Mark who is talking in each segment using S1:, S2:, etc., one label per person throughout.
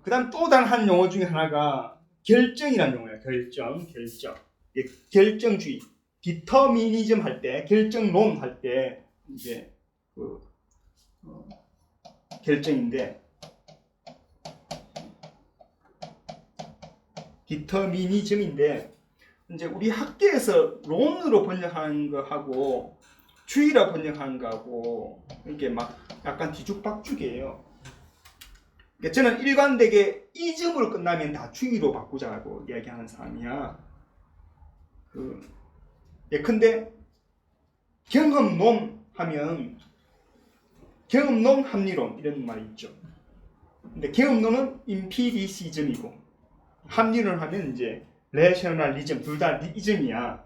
S1: 그 다음 또 다른 한 용어 중에 하나가 결정이라는 용어예요. 결정. 결정주의. 디터미니즘 할 때, 결정론 할 때, 이제, 결정인데, 디터미니즘인데, 이제 우리 학계에서 론으로 번역하는 거하고, 주의라 번역하는 거하고, 이게 막 약간 뒤죽박죽이에요. 그러니까 저는 일관되게 이즘으로 끝나면 다 주의로 바꾸자고 이야기하는 사람이야. 예컨대 경험론 하면 경험론 합리론 이런 말이 있죠. 근데 경험론은 임피리시즘이고 합리론 하면 이제 레셔널리즘 둘 다 이즘이야.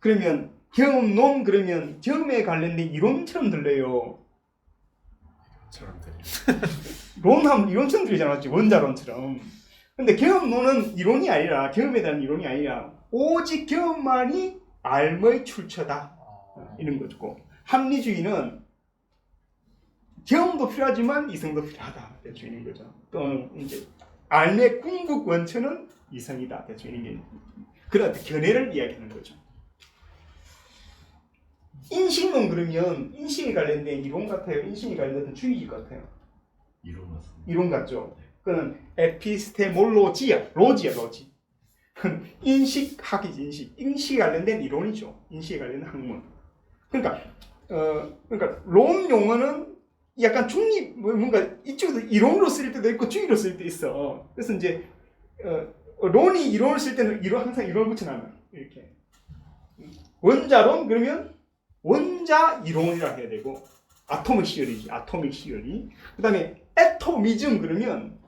S1: 그러면 경험론 그러면 경험에 관련된 이론처럼 들려요. 론하면 이론처럼 들리잖아, 원자론처럼. 근데 경험론은 이론이 아니라 경험에 대한 이론이 아니라 오직 경험만이 알의 출처다 이런 거고, 합리주의는 경험도 필요하지만 이성도 필요하다 대충 이런 거죠. 또는 이제 알의 궁극 원천은 이성이다 대충 이런 게 그런 견해를 이야기하는 거죠. 인식론 그러면 인식에 관련된 이론 같아요. 인식에 관련된 주의 같아요.
S2: 이론 같습니다.
S1: 이론 같죠. 그는 에피스테몰로지야, 로지. 인식학이지, 인식에 관련된 이론이죠. 인식에 관련된 학문. 그러니까 론 용어는 약간 중립, 뭔가 이쪽에도 이론으로 쓸 때도 있고 주의로 쓸 때 있어. 그래서 이제 론이 이론을 쓸 때는 항상 이론을 붙여놔요. 이렇게 원자론 그러면 원자 이론이라 해야 되고, 아토믹 시어리. 그 다음에 애토미즘 그러면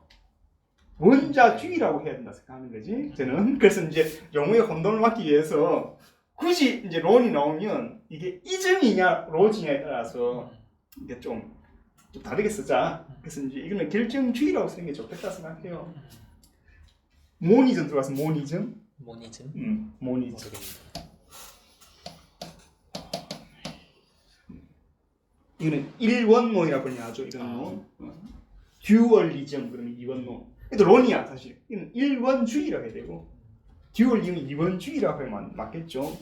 S1: 원자주의라고 해야 된다 생각하는 거지, 저는. 그래서 이제 용어의 혼돈을 막기 위해서 굳이 이제 론이 나오면 이게 이즘이냐 로지냐에 따라서 이게 좀 다르게 쓰자. 그래서 이제 이거는 결정주의라고 쓰는 게 좋겠다 생각해요. 모니즘 들어가서 모니즘. 모니즘. 이거는 일원론이라고 하죠. 이런 론. 듀얼리즘 그러면 이원론. 또 론이야 사실. 이건 일원주의라고 해야 되고, 듀얼리즘은 이원주의라고 하면 맞겠죠.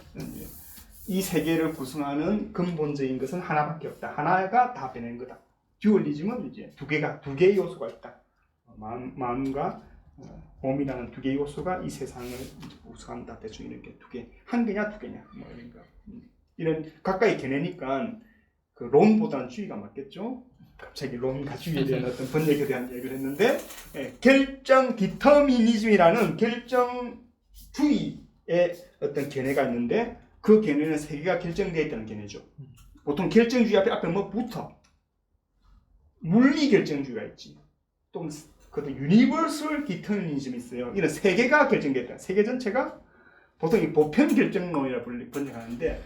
S1: 이 세계를 구성하는 근본적인 것은 하나밖에 없다. 하나가 다 변한 거다. 듀얼리즘은 이제 두 개의 요소가 있다. 마음과 몸이라는 두 개의 요소가 이 세상을 구성한다. 대충 이렇게 두 개, 한 개냐 두 개냐 뭐 이런 거. 이런 가까이 견해니까 그 론보다는 주의가 맞겠죠. 갑자기 론과 주의에 대한 어떤 번역에 대한 얘기를 했는데, 결정 디터미니즘이라는 결정주의의 어떤 견해가 있는데, 그 견해는 세계가 결정되어 있다는 견해죠. 보통 결정주의 앞에 뭐 붙어. 물리 결정주의가 있지. 또 그것도 유니버설 디터미니즘이 있어요. 이런 세계가 결정됐다. 세계 전체가 보통 이 보편 결정론이라 번역하는데,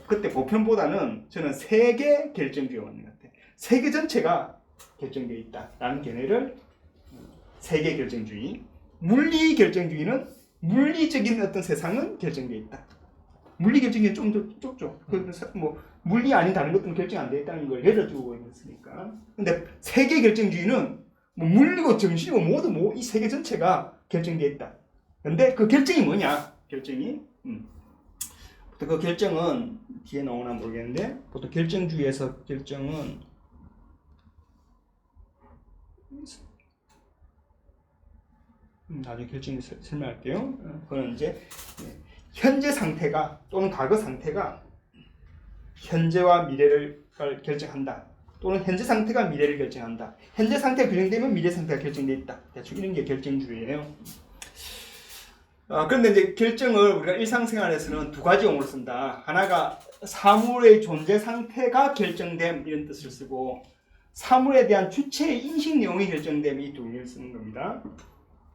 S1: 그때 보편보다는 저는 세계 결정주의가 맞는 것 같아요. 세계 전체가 결정되어 있다라는 견해를 세계 결정주의. 물리 결정주의는 물리적인 어떤 세상은 결정되어 있다. 물리 결정이 좀 더 좁죠. 뭐 물리 아닌 다른 것들은 결정 안 되어 있다는 걸 열어주고 있으니까. 근데 세계 결정주의는 뭐 물리고 정신이고 모두 이 세계 전체가 결정되어 있다. 근데 그 결정이 뭐냐? 결정이 보통 그 결정은 뒤에 나오나 모르겠는데, 보통 결정주의에서 결정은 나중에 결정을 설명할게요. 그건 이제 현재 상태가 또는 과거 상태가 현재와 미래를 결정한다. 또는 현재 상태가 미래를 결정한다. 현재 상태가 결정되면 미래 상태가 결정되어 있다. 대충 이런 게 결정주의예요. 그런데 이제 결정을 우리가 일상생활에서는 두 가지 용어로 쓴다. 하나가 사물의 존재 상태가 결정됨 이런 뜻을 쓰고, 사물에 대한 주체의 인식 내용이 결정됨 이 두 개를 쓰는 겁니다.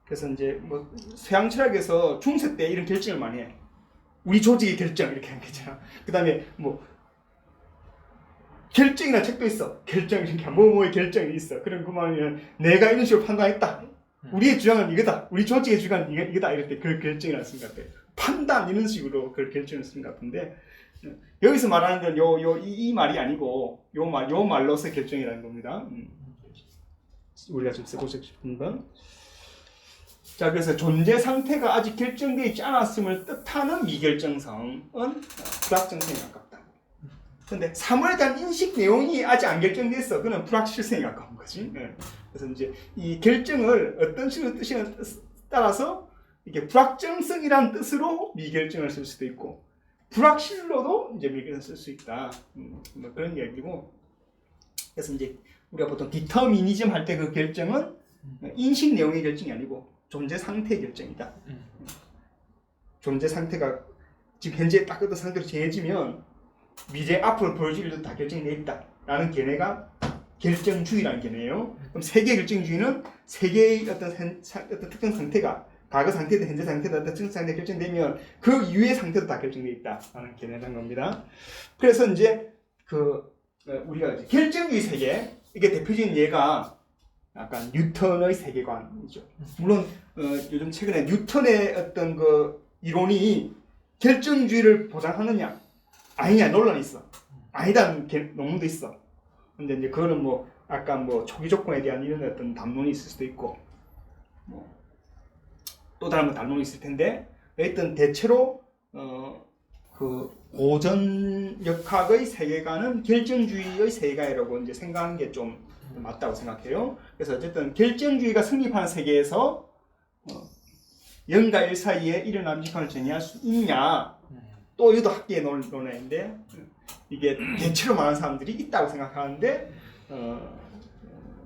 S1: 그래서 이제 뭐 서양 철학에서 중세 때 이런 결정을 많이 해. 우리 조직의 결정 이렇게 하는 거잖아. 그 다음에 뭐 결정이나 책도 있어. 결정 이렇게 뭐뭐의 결정이 있어. 그럼 그 말이면 내가 이런 식으로 판단했다. 우리의 주장은 이거다. 우리 조직의 주장은 이거다. 이럴 때 그 결정이라고 쓰는 것 같아. 판단 이런 식으로 그 결정을 쓰는 것 같은데, 여기서 말하는 건 이 말이 아니고 요 말로서 결정이라는 겁니다. 우리가 좀 쓰고 싶은 건, 자, 그래서 존재 상태가 아직 결정되어 있지 않았음을 뜻하는 미결정성은 불확정성에 가깝다. 근데 사물에 대한 인식 내용이 아직 안 결정됐어. 그는 불확실성에 가까운 거지. 그래서 이제 이 결정을 어떤 식으로 뜻이냐에 따라서 이게 불확정성이란 뜻으로 미결정을 쓸 수도 있고, 불확실로도 이제 미결정을 쓸 수 있다. 뭐 그런 이야기고. 그래서 이제 우리가 보통 디터미니즘 할 때 그 결정은 인식 내용의 결정이 아니고 존재 상태의 결정이다. 존재 상태가 지금 현재 딱 어떤 상태로 정해지면 미래 앞으로 보여줄 일도 다 결정되어 있다 라는 견해가 결정주의라는 견해예요. 그럼 세계 결정주의는 세계의 어떤 특정 상태가 과거 상태든 현재 상태든 특정 상태가 결정되면 그 이후의 상태도 다 결정되어 있다 라는 견해라는 겁니다. 그래서 이제 우리가 이제 결정주의 세계, 이게 대표적인 예가 약간 뉴턴의 세계관이죠. 물론 요즘 최근에 뉴턴의 어떤 그 이론이 결정주의를 보장하느냐 아니냐 논란이 있어. 아니다는 논문도 있어. 근데 이제 그거는 뭐 약간 뭐 초기 조건에 대한 이런 어떤 담론이 있을 수도 있고, 또 다른 담론이 있을 텐데, 일단 대체로 그 고전역학의 세계관은 결정주의의 세계관이라고 이제 생각하는 게 좀 맞다고 생각해요. 그래서 어쨌든 결정주의가 성립하는 세계에서 영과 일 사이에 일어나는 직관을 정의할 수 있냐, 또 이것도 학계의 논란인데, 이게 대체로 많은 사람들이 있다고 생각하는데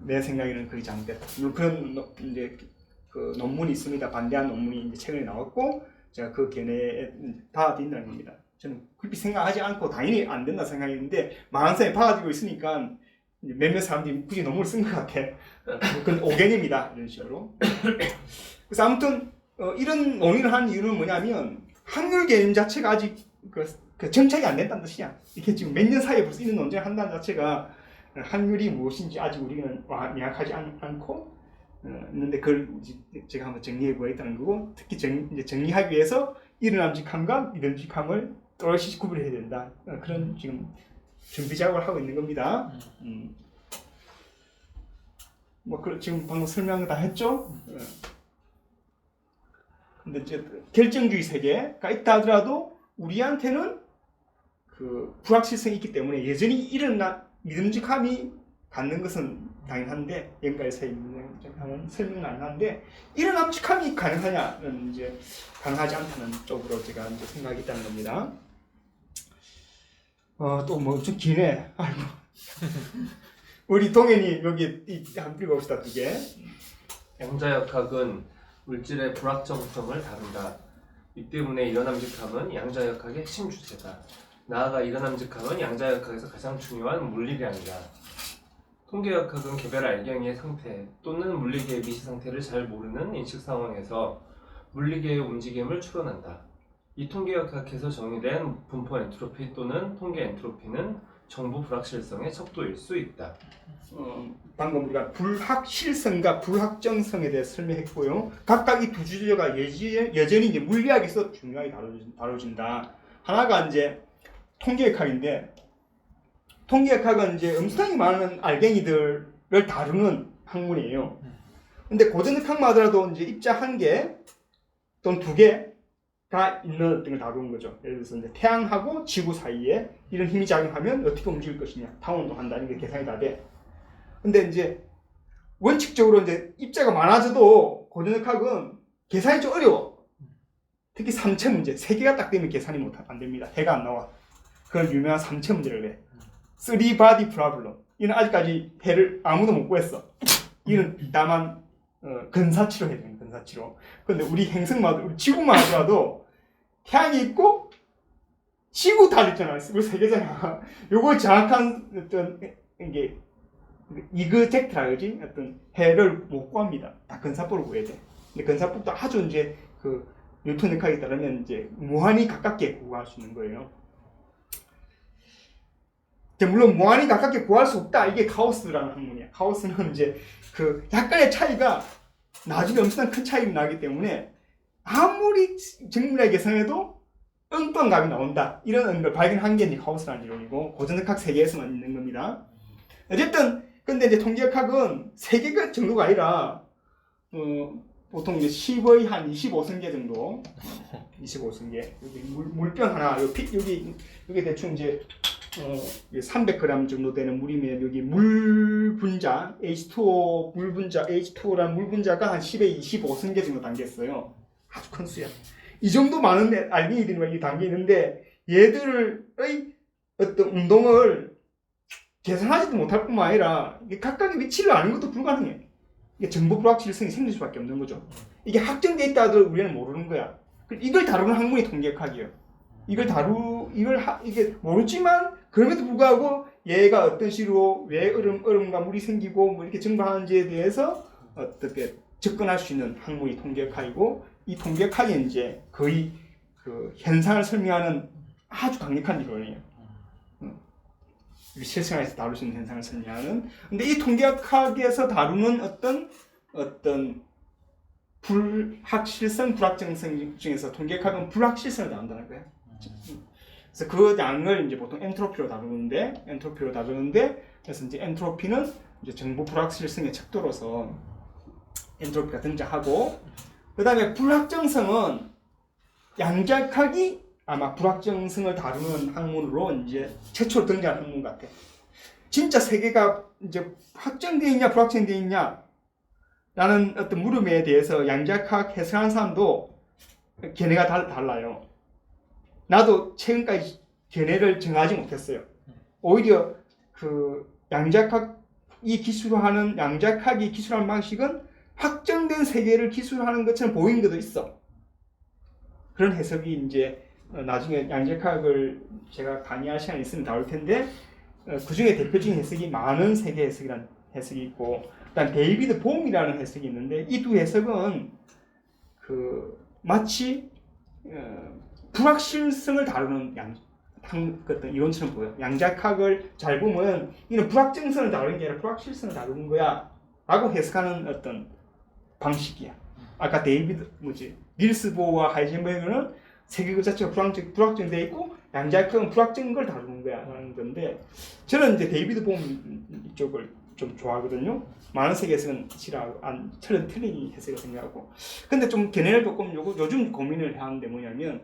S1: 내 생각에는 그게 잘못됐다. 물론 그런 이제 그 논문이 있습니다. 반대한 논문이 이제 최근에 나왔고, 제가 그 견해에 받아들인다는 겁니다. 저는 그렇게 생각하지 않고 당연히 안 된다 생각했는데 많은 사람이 받아들이고 있으니까 몇몇 사람들이 굳이 논문을 쓴 것 같아. 그건 오견입니다. 이런 식으로. 그래서 아무튼 이런 논의를 하는 이유는 뭐냐면 확률 개념 자체가 아직 그 정착이 안 됐다는 뜻이야. 이게 지금 몇 년 사이에 벌써 이런 논쟁을 한다는 자체가 확률이 무엇인지 아직 우리는 명확하지 않고 있는데, 그걸 제가 한번 정리해 보겠다는 거고, 특히 이제 정리하기 위해서 이론함직함과 미론직함을 또렷이 구분해야 된다. 그런 지금 준비 작업을 하고 있는 겁니다. 뭐 지금 방금 설명을 다 했죠. 근데 이제 결정주의 세계가 있다 하더라도 우리한테는 그 불확실성이 있기 때문에 여전히 일어나 믿음직함이 갖는 것은 당연한데, 영과의 사이 믿음직함은 설명은 안 하는데, 일어남직함이 가능하냐는 이제 가능하지 않다는 쪽으로 제가 이제 생각이 있다는 겁니다. 또 뭐 좀 기네. 아이고. 우리 동현이 여기 한번 읽어봅시다. 2개.
S2: 양자역학은 물질의 불확정성을 다룬다. 이 때문에 이론함직함은 양자역학의 핵심 주제다. 나아가 이론함직함은 양자역학에서 가장 중요한 물리량이다. 통계역학은 개별 알갱이의 상태 또는 물리계의 미시 상태를 잘 모르는 인식 상황에서 물리계의 움직임을 추론한다. 이 통계역학에서 정의된 분포 엔트로피 또는 통계 엔트로피는 정보 불확실성의 척도일 수 있다.
S1: 방금 우리가 불확실성과 불확정성에 대해 설명했고요. 각각 이 두 주제가 여전히 이제 물리학에서 중요하게 다뤄진다. 하나가 이제 통계역학인데, 통계역학은 이제 엄청나게 많은 알갱이들을 다루는 학문이에요. 근데 고전역학만 하더라도 이제 입자 1개 또는 2개가 있는 어떤 걸 다루는 거죠. 예를 들어서 이제 태양하고 지구 사이에 이런 힘이 작용하면 어떻게 움직일 것이냐, 타원도 한다는 게 계산이 다 돼. 근데 이제 원칙적으로 이제 입자가 많아져도 고전역학은 계산이 좀 어려워. 특히 3체 문제, 3개가 딱 되면 계산이 안 됩니다. 해가 안 나와. 그걸 유명한 3체 문제를 해. 3body problem. 이는 아직까지 해를 아무도 못 구했어. 이는 다만 근사치로 해야 돼요. 근사치로. 근데 우리 행성마다, 우리 지구만 하더라도 태양이 있고 지구 달 있잖아. 우리 3개잖아. 요거 정확한 어떤 이게 이그젝트라 그러지? 어떤 해를 못 구합니다. 다 근사법으로 구해야 돼. 근데 근사법도 아주 이제 그 뉴턴 역학에 따르면 이제 무한히 가깝게 구할 수 있는 거예요. 물론 무한히 가깝게 구할 수 없다. 이게 가우스라는 학문이야. 가우스는 이제 그 약간의 차이가 나중에 엄청난 큰 차이가 나기 때문에 아무리 정밀하게 계산해도 엉뚱한 값이 나온다. 이런 걸 발견한 게 이제 가우스라는 이론이고, 고전역학 세계에서만 있는 겁니다. 어쨌든 근데 이제 통계학은 세계가 정도가 아니라 보통 이제 10의 한 25승계 정도, 25승계. 여기 물병 하나, 여기 대충 이제 300g 정도 되는 물이면 여기 물 분자, H2O 물 분자, H2O라는 물 분자가 한 10에 25승계 정도 담겼어요. 아주 큰 수야. 이 정도 많은 알갱이들이 담겨 있는데 얘들의 어떤 운동을 계산하지도 못할 뿐만 아니라 각각의 위치를 아는 것도 불가능해. 이게 정보 불확실성이 생길 수밖에 없는 거죠. 이게 확정돼 있다 하더라도 우리는 모르는 거야. 이걸 다루는 학문이 통계학이에요. 이게 모르지만 그럼에도 불구하고 얘가 어떤 식으로 왜 얼음과 물이 생기고 뭐 이렇게 증발하는지에 대해서 어떻게 접근할 수 있는 학문이 통계학이고, 이 통계학이 이제 거의 그 현상을 설명하는 아주 강력한 이론이에요. 실생활에서 다룰 수 있는 현상을 설명하는. 근데 이 통계학에서 다루는 어떤 불확실성, 불확정성 중에서 통계학은 불확실성을 다룬다는 거예요. 그래서 그 양을 이제 보통 엔트로피로 다루는데, 그래서 이제 엔트로피는 이제 정보 불확실성의 척도로서 엔트로피가 등장하고, 그 다음에 불확정성은 양자역학이 아마 불확정성을 다루는 학문으로 이제 최초로 등장한 학문 같아. 진짜 세계가 이제 확정되어 있냐, 불확정되어 있냐, 라는 어떤 물음에 대해서 양자역학 해석하는 사람도 견해가 달라요. 나도 최근까지 견해를 정하지 못했어요. 오히려 그 양자역학이 기술하는 방식은 확정된 세계를 기술하는 것처럼 보이는 것도 있어. 그런 해석이 이제 나중에 양자역학을 제가 강의할 시간이 있으면 다룰 텐데, 그 중에 대표적인 해석이 많은 세계 해석이라는 해석이 있고, 그다음 데이비드 봄이라는 해석이 있는데, 이 두 해석은 마치 불확실성을 다루는 어떤 이론처럼 보여. 양자역학을 잘 보면 이는 불확정성을 다루는 게 아니라 불확실성을 다루는 거야 라고 해석하는 어떤 방식이야. 아까 닐스 보어와 하이젠베그는 세계 그 자체가 불확정되어 있고 양자역학은 불확정인 걸 다루는 거야 라는 건데, 저는 이제 데이비드 봄 이쪽을 좀 좋아하거든요. 많은 세계 해석은 싫어하고 틀린 해석을 생각하고. 근데 좀 견해를 조금 요즘 고민을 하는데 뭐냐면,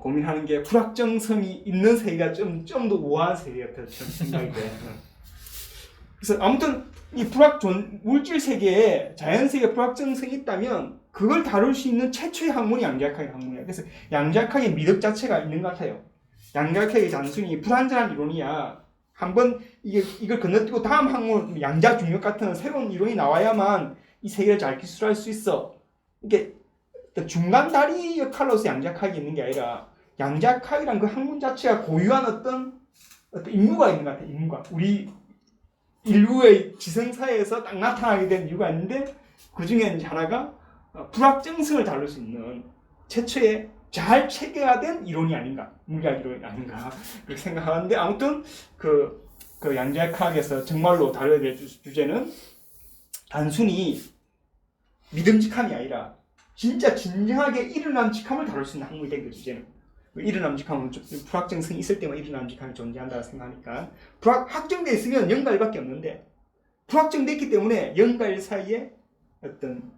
S1: 고민하는 게 불확정성이 있는 세계가 좀 더 우아한 세계 같아서 저는 생각이 돼요. 그래서 아무튼 이 물질 세계에 자연 세계에 불확정성이 있다면 그걸 다룰 수 있는 최초의 학문이 양자역학의 학문이야. 그래서 양자역학의 미덕 자체가 있는 것 같아요. 양자역학이 단순히 불완전한 이론이야. 한번 이걸 건너뛰고 다음 학문 양자중력 같은 새로운 이론이 나와야만 이 세계를 잘 기술할 수 있어. 이게 중간 다리 역할로서 양자역학이 있는 게 아니라, 양자역학이란 그 학문 자체가 고유한 어떤 임무가 있는 것 같아. 임무가 우리 인류의 지성사회에서 딱 나타나게 된 이유가 있는데, 그 중에 이제 하나가 불확정성을 다룰 수 있는 최초의 잘 체계화된 이론이 아닌가, 물리학 이론이 아닌가 그렇게 생각하는데, 아무튼 그 양자역학에서 정말로 다뤄야 될 주제는 단순히 믿음직함이 아니라 진짜 진정하게 일어남직함을 다룰 수 있는 학문이 된 그 주제는. 일어남직함은 불확정성이 있을 때만 일어남직함이 존재한다고 생각하니까, 확정돼 있으면 0과 1밖에 없는데 불확정돼 있기 때문에 0과 1 사이에 어떤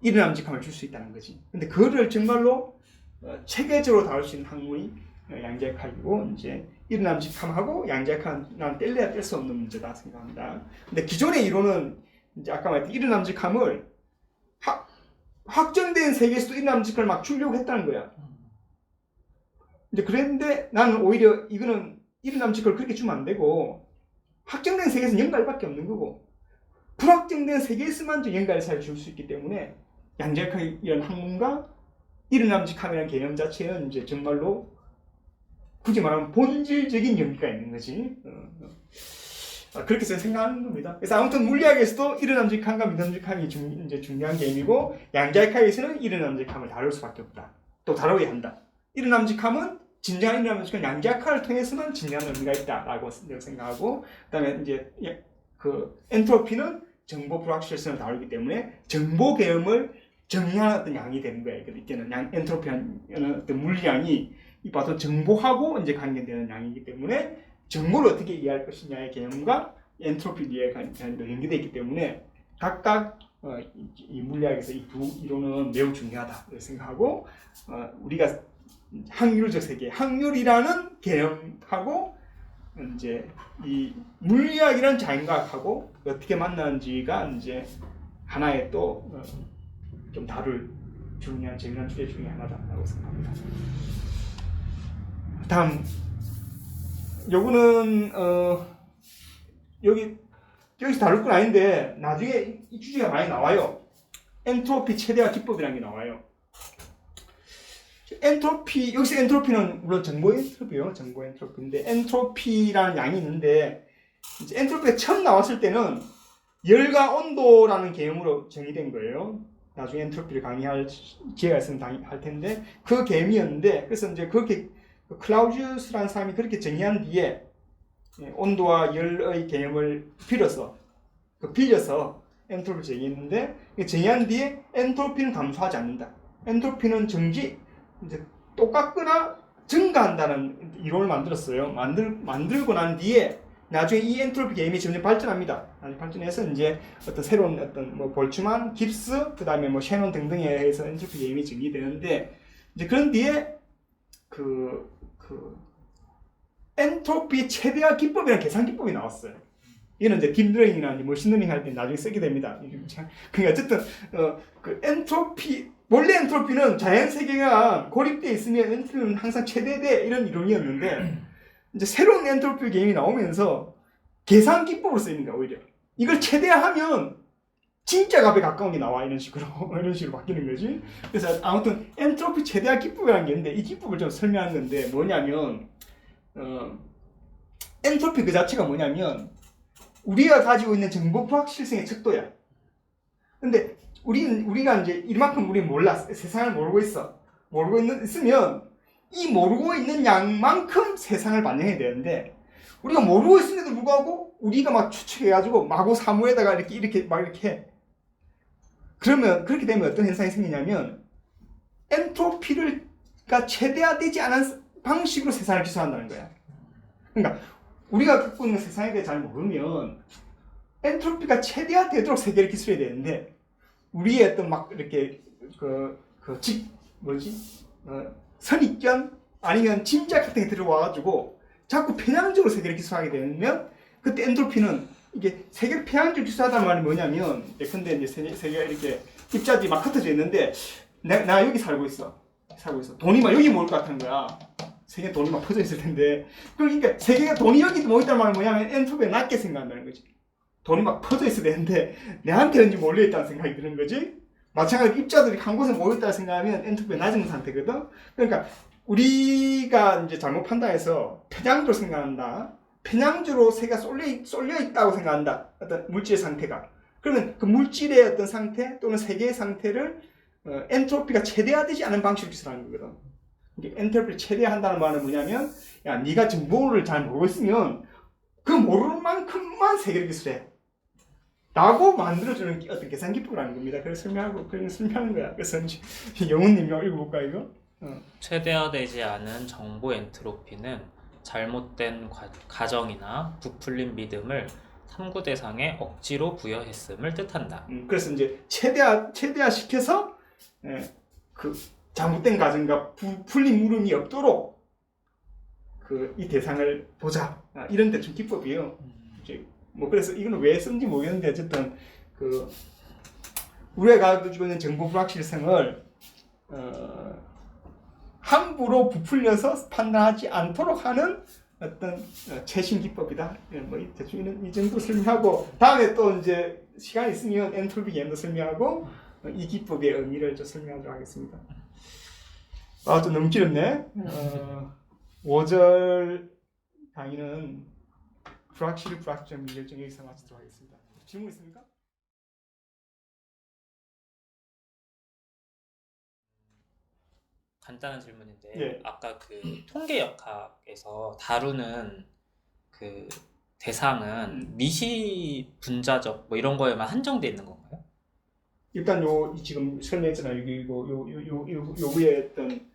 S1: 일어남직함을 줄 수 있다는 거지. 근데 그거를 정말로 체계적으로 다룰 수 있는 학문이 양자역학이고, 이제 일어남직함하고 양자역학은 난 뗄래야 뗄 수 없는 문제다 생각합니다. 근데 기존의 이론은 이제 아까 말했던 일어남직함을 확정된 세계에서도 일어남직함을 막 주려고 했다는 거야. 이제 그랬는데 나는 오히려 이거는 일어남직함을 그렇게 주면 안 되고, 확정된 세계에서는 0과 1밖에 없는 거고 불확정된 세계에서만 0과 1 사이를 줄 수 있기 때문에, 양자역학의 이런 학문과 일어남직함이라는 개념 자체는 이제 정말로 굳이 말하면 본질적인 연기가 있는 거지. 그렇게 생각하는 겁니다. 그래서 아무튼 물리학에서도 일어남직함과 미남직함이 이제 중요한 개념이고, 양자역학에서는 일어남직함을 다룰 수밖에 없다. 또 다뤄야 한다. 일어남직함은 진정한 일어남직함은 양자역학을 통해서만 진정한 의미가 있다라고 생각하고, 그다음에 이제 그 엔트로피는 정보 불확실성을 다루기 때문에 정보 개념을 정의하는 어떤 양이 되는 거예요. 이때는 엔트로피는 어떤 물리량이 이 바로 정보하고 이제 관계되는 양이기 때문에 정보를 어떻게 이해할 것이냐의 개념과 엔트로피 이해가 연계되어 있기 때문에 각각 이 물리학에서 이 두 이론은 매우 중요하다 생각하고 우리가 확률적 세계, 확률이라는 개념하고 이제 이 물리학이라는 자연과학하고 어떻게 만나는지가 이제 하나의 또 좀 다룰 중요한 재미난 주제 중에 하나다라고 생각합니다. 다음 요거는 여기서 다룰 건 아닌데 나중에 이 주제가 많이 나와요. 엔트로피 최대화 기법이라는 게 나와요. 엔트로피, 여기서 엔트로피는 물론 정보 엔트로피요. 정보 엔트로피인데 엔트로피라는 양이 있는데 이제 엔트로피가 처음 나왔을 때는 열과 온도라는 개념으로 정의된 거예요. 나중에 엔트로피를 강의할 기회가 있으면 할 텐데 그 개념이었는데 그래서 이제 그렇게 클라우지우스라는 사람이 그렇게 정의한 뒤에 온도와 열의 개념을 빌려서 엔트로피를 정의했는데 정의한 뒤에 엔트로피는 감소하지 않는다. 엔트로피는 이제 똑같거나 증가한다는 이론을 만들었어요. 만들고 난 뒤에 나중에 이 엔트로피 개념이 점점 발전합니다. 발전해서 이제 어떤 새로운 어떤 뭐 볼츠만, 깁스, 그다음에 뭐 셰논 등등에 의해서 엔트로피 개념이 정의되는데 이제 그런 뒤에 엔트로피 최대화 기법이라는 계산 기법이 나왔어요. 이는 이제 딥러닝이나 머신러닝 할 때 나중에 쓰게 됩니다. 그러니까 어쨌든 그 엔트로피 원래 엔트로피는 자연 세계가 고립되어 있으면 엔트로피는 항상 최대돼 이런 이론이었는데 이제 새로운 엔트로피 개념이 나오면서 계산 기법으로 쓰입니다. 오히려 이걸 최대화하면 진짜 값에 가까운 게 나와 이런 식으로 바뀌는 거지. 그래서 아무튼 엔트로피 최대화 기법이라는 게 있는데 이 기법을 좀 설명하는 건데 뭐냐면 엔트로피 그 자체가 뭐냐면 우리가 가지고 있는 정보 불확실성의 척도야. 근데 우리가 이제 이만큼 우리 몰라. 세상을 모르고 있으면 이 모르고 있는 양만큼 세상을 반영해야 되는데 우리가 모르고 있음에도 불구하고 우리가 막 추측해가지고 마구 사무에다가 이렇게 해. 그러면 그렇게 되면 어떤 현상이 생기냐면 엔트로피가 최대화되지 않은 방식으로 세상을 기술한다는 거야. 그러니까 우리가 갖고 있는 세상에 대해 잘 모르면 엔트로피가 최대화되도록 세계를 기술해야 되는데 우리의 어떤 막 이렇게 선입견 아니면 짐작 같은 게 들어와가지고 자꾸 편향적으로 세계를 기술하게 되면 그때 엔트로피는 이게 세계를 편향적으로 기술하다는 말이 뭐냐면 예컨대 이제 세계가 이렇게 입자들이 막 흩어져 있는데 나 여기 살고 있어. 돈이 막 여기 모일 것 같은 거야. 세계에 돈이 막 퍼져 있을 텐데 그러니까 세계가 돈이 여기 모였다는 말은 뭐냐면 엔트로피가 낮게 생각한다는 거지. 돈이 막 퍼져 있어야 되는데 내한테 왠지 몰려있다는 생각이 드는 거지. 마찬가지로 입자들이 한 곳에 모였다고 생각하면 엔트로피가 낮은 상태거든. 그러니까 우리가 이제 잘못 판단해서 편향적으로 생각한다. 편향적으로 세계가 쏠려 있다고 생각한다. 어떤 물질의 상태가. 그러면 그 물질의 어떤 상태 또는 세계의 상태를 엔트로피가 최대화되지 않은 방식으로 기술하는 거거든. 엔트로피를 최대화한다는 말은 뭐냐면 야 네가 정보를 잘 모르고 있으면 그 모르는 만큼만 세계를 기술해. 라고 만들어주는 어떤 계산 기법이라는 겁니다. 그래서 설명하는 거야. 그래서 영훈님 읽어볼까 이거?
S3: 최대화되지 않은 정보 엔트로피는 잘못된 가정이나 부풀린 믿음을 탐구 대상에 억지로 부여했음을 뜻한다.
S1: 그래서 이제 최대화 시켜서 그 잘못된 가정과 부풀린 물음이 없도록 이 대상을 보자. 이런 대충 기법이에요. 뭐 그래서 이거는 왜 쓴지 모르겠는데 어쨌든 우리가 가지고 있는 정보 불확실성을 함부로 부풀려서 판단하지 않도록 하는 어떤 최신 기법이다. 뭐 대충 이 정도 설명하고 다음에 또 이제 시간 있으면 엔트로피 개념도 설명하고 이 기법의 의미를 좀 설명하도록 하겠습니다. 좀 너무 길었네. 5절 강의는 불확실점 일정 여기서 마치도록 하겠습니다. 질문 있습니까?
S3: 간단한 질문인데
S1: 예.
S3: 아까 그 통계역학에서 다루는 그 대상은 미시 분자적 뭐 이런 거에만 한정돼 있는 건가요?
S1: 일단 지금 설명했잖아요. 요 위에 어떤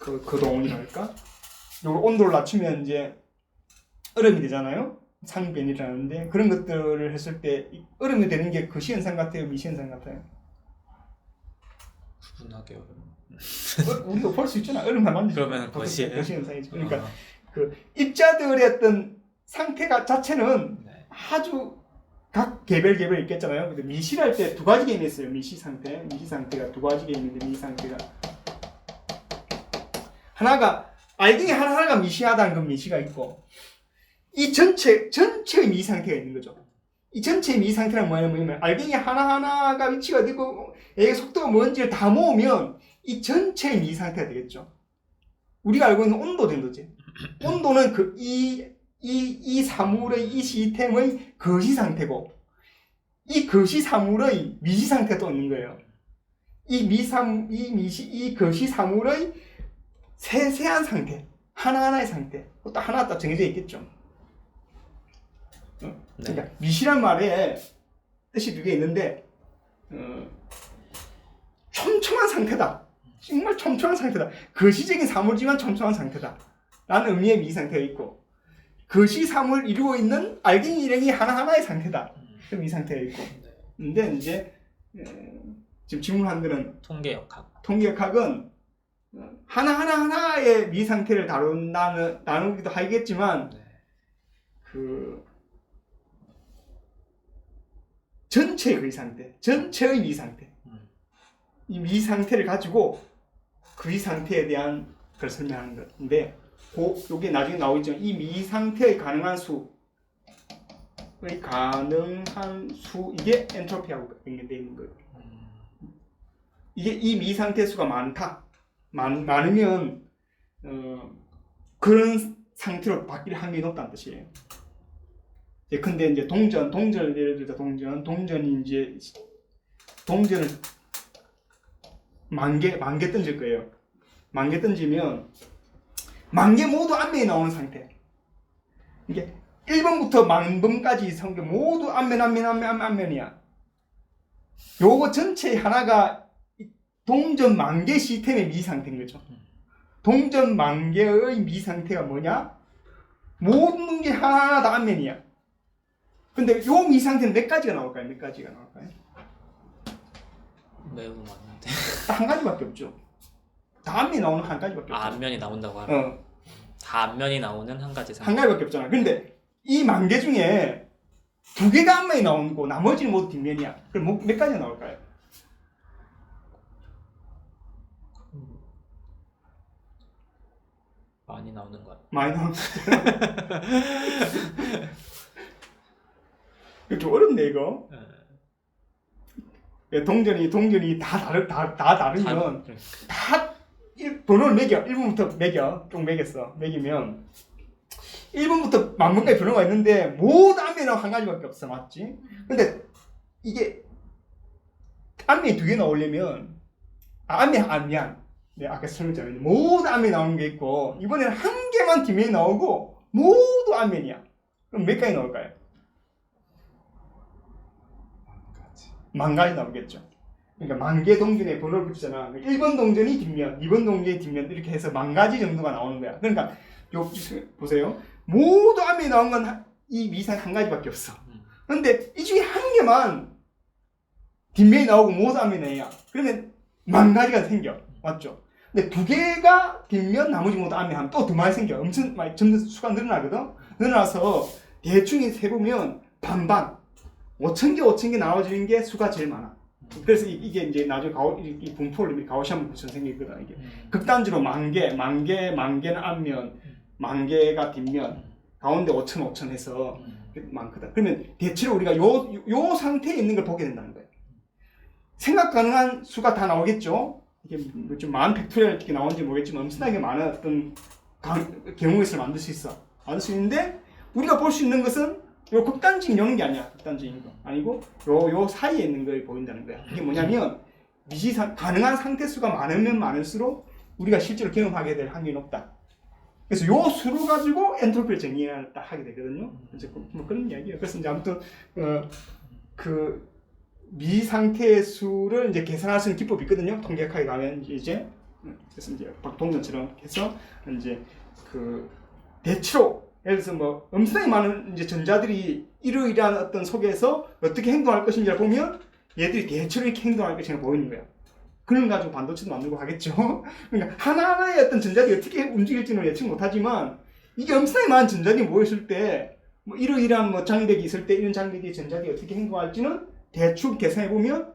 S1: 거동이랄까? 요 온도를 낮추면 이제 얼음이 되잖아요. 상변이라는데 그런 것들을 했을 때 얼음이 되는 게 거시 현상 같아요, 미시 현상 같아요?
S3: 구분하기 어려워.
S1: 우리가 볼 수 있잖아. 얼음만 만지면
S3: 그러면 거시예요?
S1: 거시 현상이죠. 그러니까 그 입자들의 어떤 상태가 자체는
S3: 네.
S1: 아주 각 개별 있겠잖아요. 근데 미시할 때 두 가지 개념이 있어요. 미시 상태가 두 가지 개념인데 미시 상태가 하나가 알갱이 하나가 미시하다는 건 미시가 있고 이 전체의 미시 상태가 있는 거죠. 이 전체의 미시 상태는 뭐냐면 알갱이 하나하나가 위치가 되고 얘의 속도가 뭔지를 다 모으면 이 전체의 미시 상태가 되겠죠. 우리가 알고 있는 온도 정도지. 온도는 이 사물의 이 시스템의 거시 상태고 이 거시 사물의 미시 상태가 또 있는 거예요. 이 거시 사물의 세세한 상태, 하나하나의 상태, 또 하나 딱 정해져 있겠죠. 그러니까 미시란 말에 뜻이 두 개 있는데 촘촘한 상태다. 정말 촘촘한 상태다. 거시적인 사물이지만 촘촘한 상태다. 라는 의미의 미시 상태가 있고 거시 사물을 이루고 있는 알갱이 일행이 하나하나의 상태다. 그 미시 상태가 있고 근데 이제 지금 질문한 거는 통계역학은 하나의 미시 상태를 나누기도 하겠지만 그 전체의 거시 상태, 전체의 미시 상태 이 미시 상태를 가지고 거시 상태에 대한 걸 설명하는 건데 요게 나중에 나오겠지만 이 미시 상태의 가능한 수 이게 엔트로피하고 연결되어 있는 거예요. 이게 이 미시 상태 수가 많으면 그런 상태로 바뀔 확률이 높다는 뜻이에요. 근데 이제 동전을 예를 들자 동전이 이제 동전을 만 개 던질 거예요. 10,000개 던지면 10,000개 모두 앞면이 나오는 상태. 이게 1번부터 10,000번까지 성게 모두 앞면이야. 요거 전체 하나가 동전 10,000개 시스템의 미시 상태인 거죠. 동전 10,000개의 미시 상태가 뭐냐? 모든 게 하나하나 다 앞면이야. 근데 요 미시 상태는 몇 가지가 나올까요?
S3: 매우 많은데.
S1: 한 가지밖에 없죠. 다 앞면이 나오는 한 가지밖에 없죠.
S3: 앞면이 나온다고 하면 다 앞면이 나오는 한 가지 상태.
S1: 한 가지밖에 없잖아. 근데 이 10,000개 중에 2개가 앞면이 나오고 나머지는 모두 뒷면이야. 그럼 몇 가지가 나올까요?
S3: 많이 나오는 것 같아요.
S1: 많이 나오는 것 같아요. 이거 좀 어렵네 이거. 동전이 다 다르면 다 번호를 매겨. 1번부터 매겨. 쭉 매겼어. 매기면 1번부터 10,000번까지 번호가 있는데 모두 앞면은 한 가지밖에 없어. 맞지? 근데 이게 앞면이 2개 나오려면 미안. 내가 아까 설명했잖아요. 모두 앞면이 나오는 게 있고 이번에는 한 개만 뒷면이 나오고 모두 앞면이야. 그럼 몇 가지 나올까요? 10,000가지 나오겠죠. 그러니까 10,000개 동전에 번호를 붙이잖아. 1번 동전이 뒷면, 2번 동전이 뒷면 이렇게 해서 10,000가지 정도가 나오는 거야. 그러니까 요 보세요. 모두 앞면이 나온 건 이 미상 한 가지밖에 없어. 그런데 이 중에 한 개만 뒷면이 나오고 모두 앞면이야. 그러면 10,000가지가 생겨. 맞죠? 근데 2개가 뒷면, 나머지 모두 앞면 하면 또 더 많이 생겨. 엄청 많이 점점 수가 늘어나거든. 늘어나서 대충 세보면 반반. 5,000개 나눠지는 게 수가 제일 많아. 그래서 이게 이제 나중에 이 분포를 가우시안 분포처럼 생기거든. 이게 극단적으로 10,000개는 앞면, 10,000개가 뒷면, 가운데 5,000 해서 많거든. 그러면 대체로 우리가 요 상태에 있는 걸 보게 된다는 거예요. 생각 가능한 수가 다 나오겠죠. 이게 좀 많은 팩토리얼 이렇게 나오는지 모르겠지만 엄청나게 많은 어떤 경우의 수를 만들 수 있어. 만들 수 있는데 우리가 볼 수 있는 것은 요 극단적인 요런 게 아니야. 극단적인 거 아니고 요 사이에 있는 걸 보인다는 거야. 이게 뭐냐면 가능한 상태 수가 많으면 많을수록 우리가 실제로 경험하게 될 확률이 높다. 그래서 요 수를 가지고 엔트로피를 정의를 딱 하게 되거든요. 이제 뭐 그런 이야기예요. 그래서 이제 아무튼 그 미상태의 수를 이제 계산할 수 있는 기법이 있거든요. 통계학에 가면 이제 그래서 이제 박동전처럼 해서 이제 그 대체로 예를 들어서 뭐 엄청나게 많은 이제 전자들이 이러이러한 어떤 속에서 어떻게 행동할 것인지를 보면 얘들이 대체로 이렇게 행동할 것처럼 보이는 거야. 그런 거 가지고 반도체도 만들고 하겠죠. 그러니까 하나하나의 어떤 전자들이 어떻게 움직일지는 예측 못하지만 이게 엄청나게 많은 전자들이 모였을 때 뭐 이러이러한 뭐 장력이 있을 때 이런 장력의 전자들이 어떻게 행동할지는 대충 계산해 보면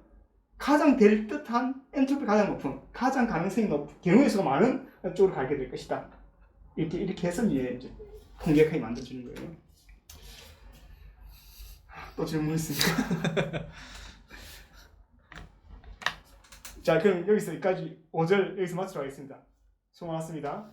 S1: 가장 될 듯한 엔트로피 가장 높은 가장 가능성이 높은 경우의 수가 많은 쪽으로 가게 될 것이다. 이렇게 해서 이제 통계학이 만들어지는 거예요. 또 질문 있습니까? 자, 그럼 여기서 여기까지 5절 여기서 마치도록 하겠습니다. 수고 많았습니다.